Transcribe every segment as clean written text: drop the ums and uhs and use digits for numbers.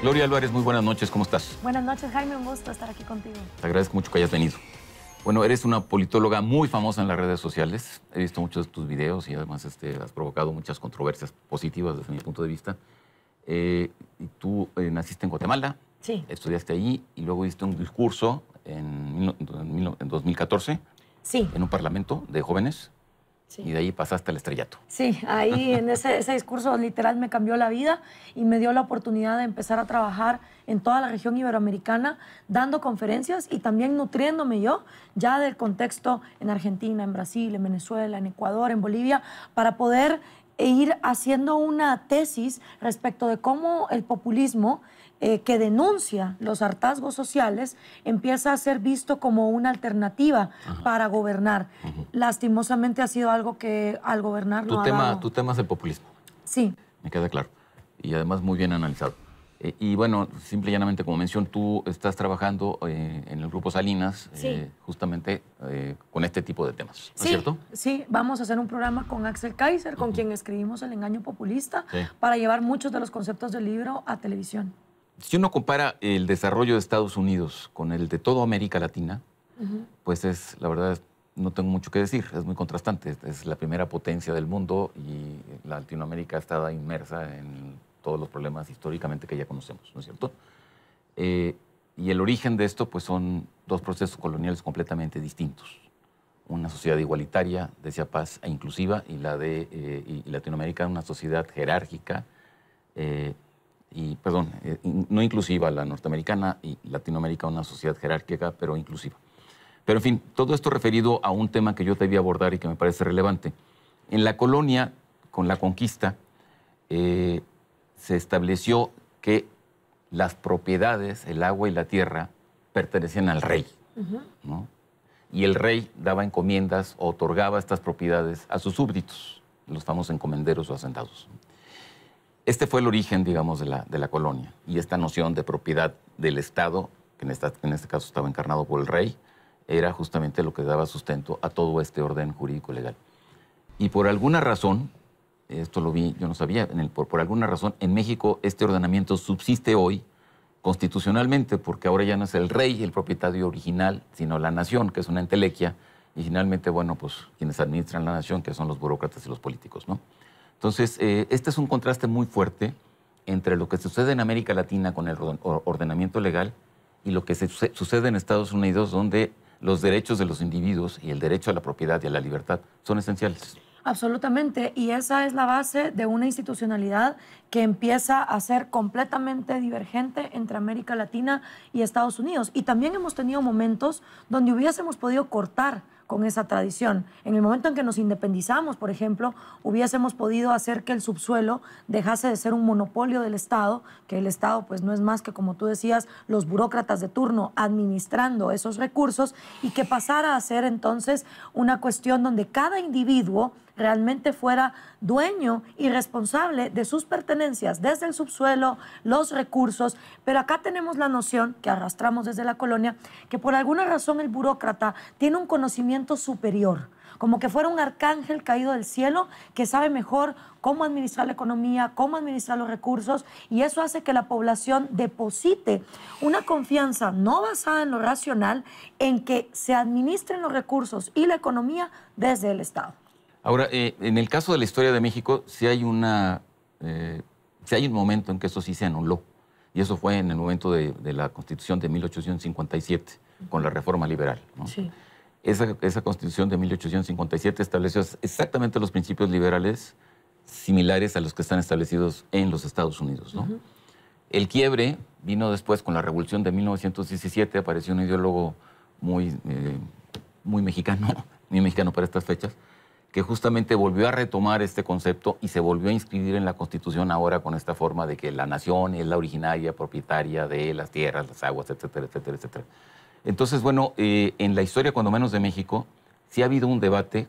Gloria Álvarez, muy buenas noches, ¿cómo estás? Buenas noches, Jaime, un gusto estar aquí contigo. Te agradezco mucho que hayas venido. Bueno, eres una politóloga muy famosa en las redes sociales. He visto muchos de tus videos y además has provocado muchas controversias positivas desde mi punto de vista. Y tú naciste en Guatemala, sí, estudiaste allí y luego diste un discurso en 2014 sí, en un parlamento de jóvenes. sí. Y de ahí pasaste al estrellato. Sí, ahí en ese discurso literal me cambió la vida y me dio la oportunidad de empezar a trabajar en toda la región iberoamericana, dando conferencias y también nutriéndome yo ya del contexto en Argentina, en Brasil, en Venezuela, en Ecuador, en Bolivia, para poder ir haciendo una tesis respecto de cómo el populismo que denuncia los hartazgos sociales empieza a ser visto como una alternativa para gobernar. Lastimosamente ha sido algo que al gobernar no ha dado. Tu tema es el populismo. Sí. Me queda claro. Y además muy bien analizado. Y bueno, simple y llanamente, como mencioné, tú estás trabajando en el Grupo Salinas, sí, justamente con este tipo de temas, ¿no sí, es cierto? Sí, vamos a hacer un programa con Axel Kaiser, con quien escribimos El engaño populista, Sí. para llevar muchos de los conceptos del libro a televisión. Si uno compara el desarrollo de Estados Unidos con el de toda América Latina, pues la verdad, no tengo mucho que decir, es muy contrastante. Es la primera potencia del mundo y Latinoamérica está inmersa en todos los problemas históricamente que ya conocemos, ¿no es cierto? Y el origen de esto pues son dos procesos coloniales completamente distintos. Una sociedad igualitaria, decía Paz, e inclusiva, y y Latinoamérica una sociedad jerárquica, no inclusiva, la norteamericana, y Latinoamérica una sociedad jerárquica, pero inclusiva. Pero, en fin, todo esto referido a un tema que yo debía abordar y que me parece relevante. En la colonia, con la conquista, se estableció que las propiedades, el agua y la tierra, pertenecían al rey, ¿no? Y el rey daba encomiendas o otorgaba estas propiedades a sus súbditos, los famosos encomenderos o hacendados. Este fue el origen, digamos, de la colonia. Y esta noción de propiedad del Estado, que en este caso estaba encarnado por el rey, era justamente lo que daba sustento a todo este orden jurídico legal. Y por alguna razón, esto lo vi, yo no sabía, por alguna razón, en México este ordenamiento subsiste hoy constitucionalmente, porque ahora ya no es el rey el propietario original, sino la nación, que es una entelequia, y finalmente, bueno, pues quienes administran la nación, que son los burócratas y los políticos, ¿no? Entonces, este es un contraste muy fuerte entre lo que sucede en América Latina con el ordenamiento legal y lo que sucede en Estados Unidos, donde los derechos de los individuos y el derecho a la propiedad y a la libertad son esenciales. Absolutamente, y esa es la base de una institucionalidad que empieza a ser completamente divergente entre América Latina y Estados Unidos. Y también hemos tenido momentos donde hubiésemos podido cortar con esa tradición. En el momento en que nos independizamos, por ejemplo, hubiésemos podido hacer que el subsuelo dejase de ser un monopolio del Estado, que el Estado pues no es más que, como tú decías, los burócratas de turno administrando esos recursos, y que pasara a ser entonces una cuestión donde cada individuo realmente fuera dueño y responsable de sus pertenencias, desde el subsuelo, los recursos. Pero acá tenemos la noción que arrastramos desde la colonia, que por alguna razón el burócrata tiene un conocimiento superior, como que fuera un arcángel caído del cielo que sabe mejor cómo administrar la economía, cómo administrar los recursos, y eso hace que la población deposite una confianza no basada en lo racional, en que se administren los recursos y la economía desde el Estado. Ahora, en el caso de la historia de México, sí hay un momento en que eso sí se anuló, y eso fue en el momento de la Constitución de 1857, con la reforma liberal, ¿no? Sí. Esa Constitución de 1857 estableció exactamente los principios liberales similares a los que están establecidos en los Estados Unidos, ¿no? El quiebre vino después con la Revolución de 1917, apareció un ideólogo muy mexicano para estas fechas, que justamente volvió a retomar este concepto y se volvió a inscribir en la Constitución ahora con esta forma de que la nación es la originaria propietaria de las tierras, las aguas, etcétera, etcétera, etcétera. Entonces, bueno, en la historia, cuando menos de México, sí ha habido un debate,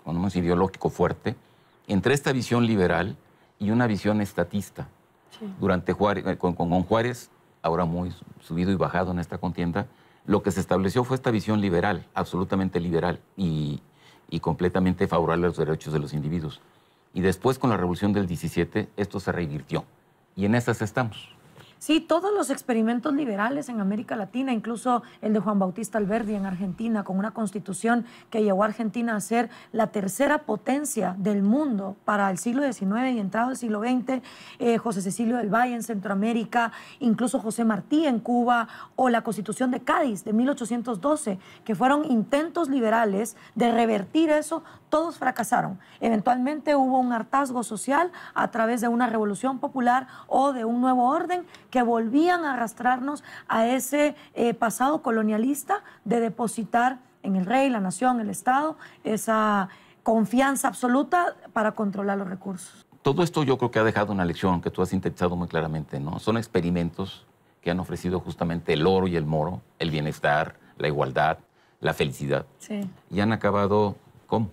cuando menos ideológico fuerte, entre esta visión liberal y una visión estatista. Sí. Durante Juárez, con Juárez, ahora muy subido y bajado en esta contienda, lo que se estableció fue esta visión liberal, absolutamente liberal, y completamente favorable a los derechos de los individuos. Y después, con la Revolución del 17, esto se revirtió. Y en esas estamos. Sí, todos los experimentos liberales en América Latina, incluso el de Juan Bautista Alberdi en Argentina, con una constitución que llevó a Argentina a ser la tercera potencia del mundo para el siglo XIX y entrado el siglo XX, José Cecilio del Valle en Centroamérica, incluso José Martí en Cuba, o la constitución de Cádiz de 1812, que fueron intentos liberales de revertir eso, todos fracasaron. Eventualmente hubo un hartazgo social a través de una revolución popular o de un nuevo orden que volvían a arrastrarnos a ese pasado colonialista de depositar en el rey, la nación, el Estado, esa confianza absoluta para controlar los recursos. Todo esto yo creo que ha dejado una lección que tú has sintetizado muy claramente, ¿no? Son experimentos que han ofrecido justamente el oro y el moro, el bienestar, la igualdad, la felicidad. Sí. Y han acabado, ¿cómo?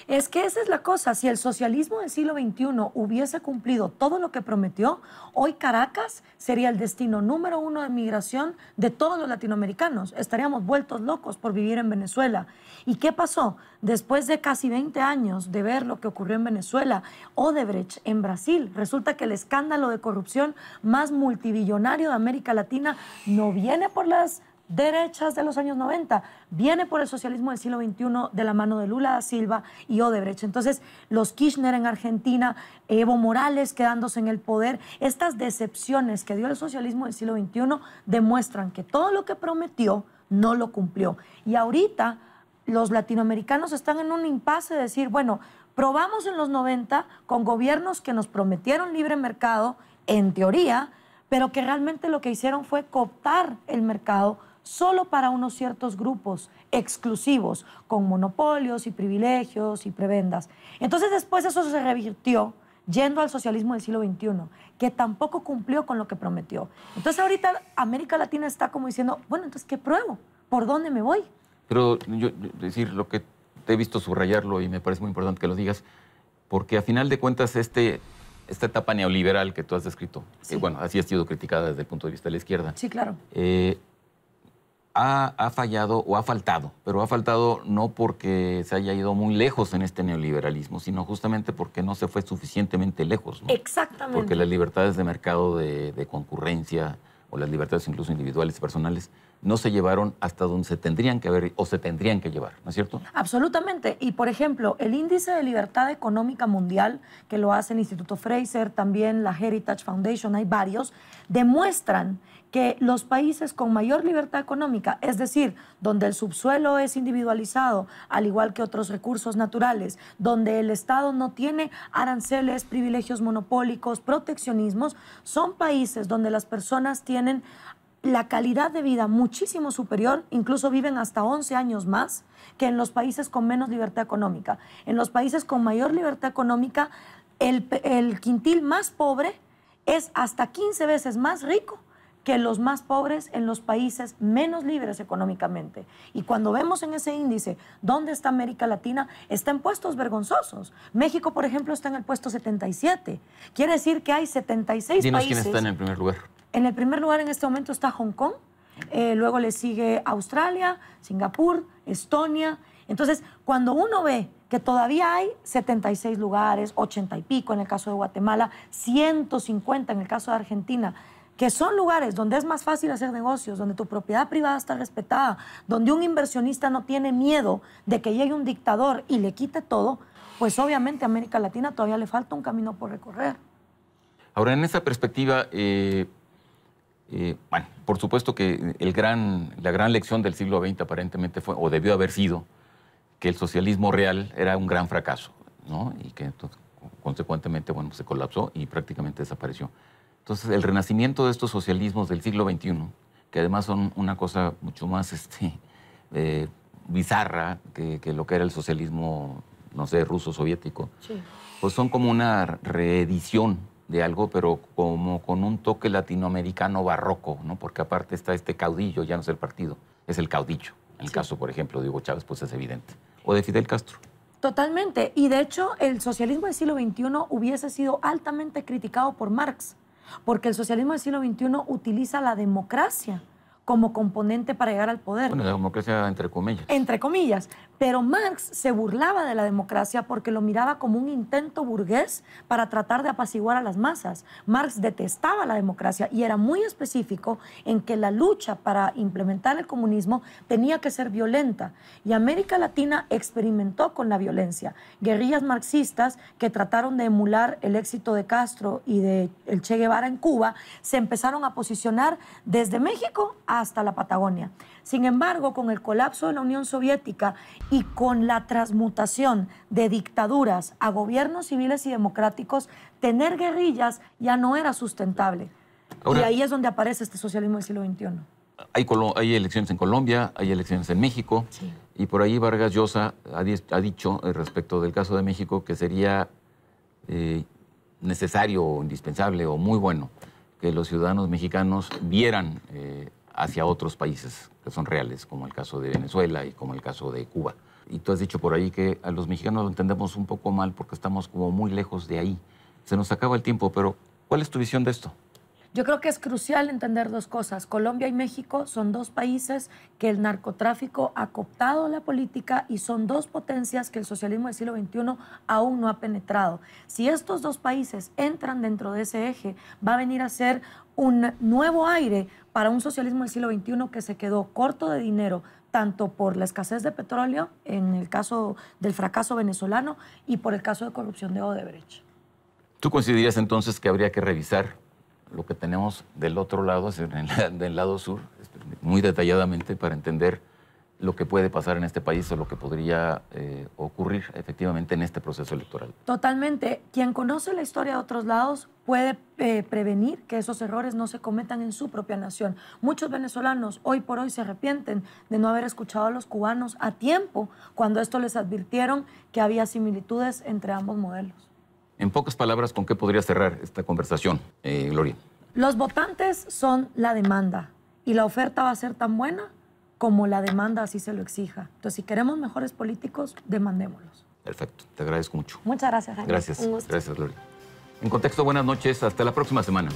Es que esa es la cosa, si el socialismo del siglo XXI hubiese cumplido todo lo que prometió, hoy Caracas sería el destino número 1 de migración de todos los latinoamericanos. Estaríamos vueltos locos por vivir en Venezuela. ¿Y qué pasó? Después de casi 20 años de ver lo que ocurrió en Venezuela, Odebrecht en Brasil, resulta que el escándalo de corrupción más multibillonario de América Latina no viene por las derechas de los años 90, viene por el socialismo del siglo XXI de la mano de Lula da Silva y Odebrecht. Entonces, los Kirchner en Argentina, Evo Morales quedándose en el poder, estas decepciones que dio el socialismo del siglo XXI demuestran que todo lo que prometió no lo cumplió. Y ahorita los latinoamericanos están en un impasse de decir, bueno, probamos en los 90 con gobiernos que nos prometieron libre mercado, en teoría, pero que realmente lo que hicieron fue cooptar el mercado solo para unos ciertos grupos exclusivos, con monopolios y privilegios y prebendas. Entonces después eso se revirtió yendo al socialismo del siglo XXI, que tampoco cumplió con lo que prometió. Entonces ahorita América Latina está como diciendo, bueno, entonces ¿qué pruebo? ¿Por dónde me voy? Pero yo decir lo que te he visto subrayarlo y me parece muy importante que lo digas, porque a final de cuentas esta etapa neoliberal que tú has descrito, Sí. que bueno, así ha sido criticada desde el punto de vista de la izquierda, Sí, claro. ha fallado o ha faltado, pero ha faltado no porque se haya ido muy lejos en este neoliberalismo, sino justamente porque no se fue suficientemente lejos, ¿no? Exactamente. Porque las libertades de mercado de concurrencia o las libertades incluso individuales y personales no se llevaron hasta donde se tendrían que haber o se tendrían que llevar, ¿no es cierto? Absolutamente. Y, por ejemplo, el Índice de Libertad Económica Mundial, que lo hace el Instituto Fraser, también la Heritage Foundation, hay varios, demuestran que los países con mayor libertad económica, es decir, donde el subsuelo es individualizado, al igual que otros recursos naturales, donde el Estado no tiene aranceles, privilegios monopólicos, proteccionismos, son países donde las personas tienen la calidad de vida muchísimo superior, incluso viven hasta 11 años más que en los países con menos libertad económica. En los países con mayor libertad económica, el quintil más pobre es hasta 15 veces más rico que los más pobres en los países menos libres económicamente. Y cuando vemos en ese índice dónde está América Latina, está en puestos vergonzosos. México, por ejemplo, está en el puesto 77. Quiere decir que hay 76 Dinos países. quién está en el primer lugar. En el primer lugar en este momento está Hong Kong, luego le sigue Australia, Singapur, Estonia. Entonces, cuando uno ve que todavía hay 76 lugares, 80 y pico en el caso de Guatemala, 150 en el caso de Argentina, que son lugares donde es más fácil hacer negocios, donde tu propiedad privada está respetada, donde un inversionista no tiene miedo de que llegue un dictador y le quite todo, pues obviamente a América Latina todavía le falta un camino por recorrer. Ahora, en esa perspectiva, bueno, por supuesto que la gran lección del siglo XX aparentemente fue, o debió haber sido, que el socialismo real era un gran fracaso, ¿no? Y que entonces, consecuentemente, bueno, se colapsó y prácticamente desapareció. Entonces, el renacimiento de estos socialismos del siglo XXI, que además son una cosa mucho más bizarra que lo que era el socialismo, no sé, ruso, soviético, Sí. pues son como una reedición de algo, pero como con un toque latinoamericano barroco, ¿no? Porque aparte está este caudillo, ya no es el partido, es el caudillo. En el caso, por ejemplo, de Hugo Chávez, pues es evidente. O de Fidel Castro. Totalmente. Y de hecho, el socialismo del siglo XXI hubiese sido altamente criticado por Marx, porque el socialismo del siglo XXI utiliza la democracia como componente para llegar al poder. Bueno, la democracia entre comillas. Entre comillas. Pero Marx se burlaba de la democracia porque lo miraba como un intento burgués para tratar de apaciguar a las masas. Marx detestaba la democracia y era muy específico en que la lucha para implementar el comunismo tenía que ser violenta. Y América Latina experimentó con la violencia. Guerrillas marxistas que trataron de emular el éxito de Castro y de el Che Guevara en Cuba se empezaron a posicionar desde México hasta la Patagonia. Sin embargo, con el colapso de la Unión Soviética y con la transmutación de dictaduras a gobiernos civiles y democráticos, tener guerrillas ya no era sustentable. Ahora, y ahí es donde aparece este socialismo del siglo XXI. Hay elecciones en Colombia, hay elecciones en México, Sí. y por ahí Vargas Llosa ha dicho respecto del caso de México que sería necesario o indispensable o muy bueno que los ciudadanos mexicanos vieran hacia otros países que son reales, como el caso de Venezuela y como el caso de Cuba. Y tú has dicho por ahí que a los mexicanos lo entendemos un poco mal porque estamos como muy lejos de ahí. Se nos acaba el tiempo, pero ¿cuál es tu visión de esto? Yo creo que es crucial entender dos cosas. Colombia y México son dos países que el narcotráfico ha cooptado la política y son dos potencias que el socialismo del siglo XXI aún no ha penetrado. Si estos dos países entran dentro de ese eje, va a venir a ser un nuevo aire para un socialismo del siglo XXI que se quedó corto de dinero, tanto por la escasez de petróleo, en el caso del fracaso venezolano, y por el caso de corrupción de Odebrecht. ¿Tú considerarías entonces que habría que revisar lo que tenemos del otro lado, es decir, del lado sur, muy detalladamente para entender lo que puede pasar en este país o lo que podría ocurrir efectivamente en este proceso electoral? Totalmente. Quien conoce la historia de otros lados puede prevenir que esos errores no se cometan en su propia nación. Muchos venezolanos hoy por hoy se arrepienten de no haber escuchado a los cubanos a tiempo cuando esto les advirtieron que había similitudes entre ambos modelos. En pocas palabras, ¿con qué podría cerrar esta conversación, Gloria? Los votantes son la demanda y la oferta va a ser tan buena como la demanda así se lo exija. Entonces, si queremos mejores políticos, demandémoslos. Perfecto, te agradezco mucho. Muchas gracias, Jaime. Gracias, Un gusto. gracias, Gloria. En Contexto, buenas noches, hasta la próxima semana.